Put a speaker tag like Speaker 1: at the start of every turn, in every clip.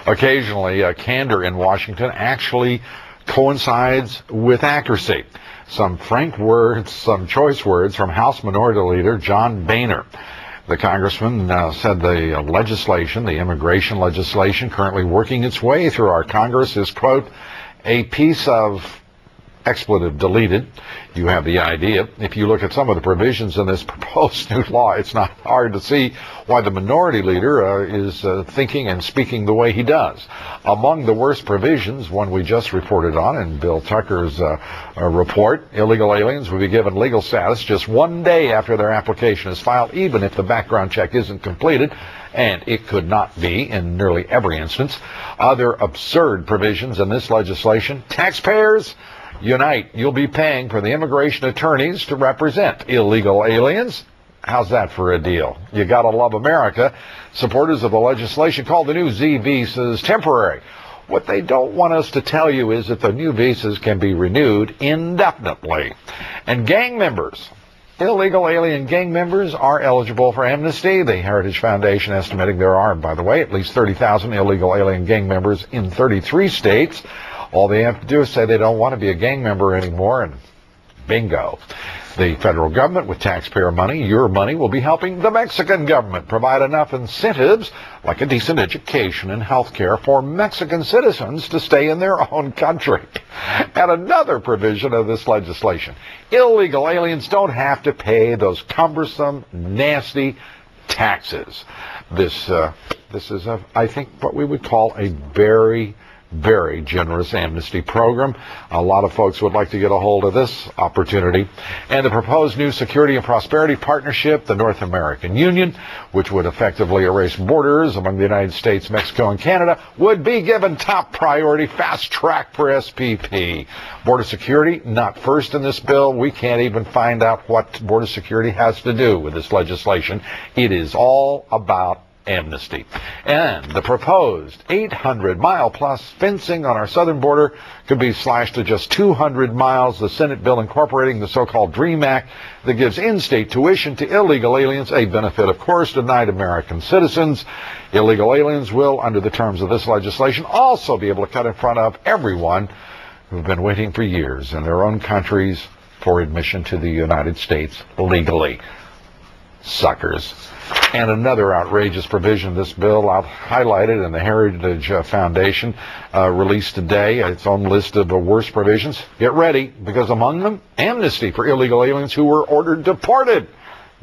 Speaker 1: Occasionally, candor in Washington actually coincides with accuracy. Some frank words, some choice words from House Minority Leader John Boehner. The congressman said the legislation, the immigration legislation currently working its way through our Congress is, quote, a piece of expletive deleted. You have the idea. If you look at some of the provisions in this proposed new law, it's not hard to see why the minority leader is thinking and speaking the way he does. Among the worst provisions, one we just reported on in Bill Tucker's report, illegal aliens will be given legal status just 1 day after their application is filed, even if the background check isn't completed, and it could not be in nearly every instance. Other absurd provisions in this legislation: taxpayers unite. You'll be paying for the immigration attorneys to represent illegal aliens. How's that for a deal? You gotta love America. Supporters of the legislation call the new Z visas temporary. What they don't want us to tell you is that the new visas can be renewed indefinitely. And gang members, illegal alien gang members, are eligible for amnesty. The Heritage Foundation estimating there are, by the way, at least 30,000 illegal alien gang members in 33 states. All they have to do is say they don't want to be a gang member anymore, and bingo. The federal government, with taxpayer money, your money, will be helping the Mexican government provide enough incentives, like a decent education and health care, for Mexican citizens to stay in their own country. And another provision of this legislation: illegal aliens don't have to pay those cumbersome, nasty taxes. This is, I think, what we would call a very generous amnesty program. A lot of folks would like to get a hold of this opportunity. And the proposed new Security and Prosperity Partnership, the North American Union, which would effectively erase borders among the United States, Mexico, and Canada, would be given top priority, fast track for SPP. Border security, not first in this bill. We can't even find out what border security has to do with this legislation. It is all about amnesty. And the proposed 800-mile-plus fencing on our southern border could be slashed to just 200 miles. The Senate bill incorporating the so-called DREAM Act that gives in-state tuition to illegal aliens, a benefit, of course, denied American citizens. Illegal aliens will, under the terms of this legislation, also be able to cut in front of everyone who've been waiting for years in their own countries for admission to the United States legally. Suckers. And another outrageous provision of this bill highlighted in the Heritage Foundation released today, its own list of the worst provisions. Get ready, because among them, amnesty for illegal aliens who were ordered deported.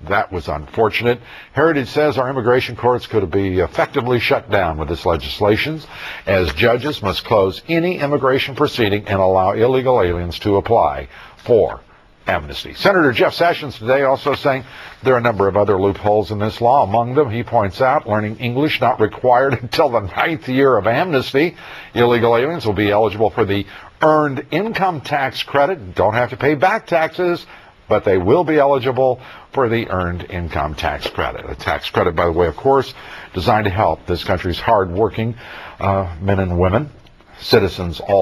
Speaker 1: That was unfortunate. Heritage says our immigration courts could be effectively shut down with this legislation, as judges must close any immigration proceeding and allow illegal aliens to apply for amnesty. Senator Jeff Sessions today also saying there are a number of other loopholes in this law. Among them, he points out, learning English not required until the 9th year of amnesty. Illegal aliens will be eligible for the earned income tax credit. Don't have to pay back taxes, but they will be eligible for the earned income tax credit. A tax credit, by the way, of course, designed to help this country's hard-working men and women, citizens all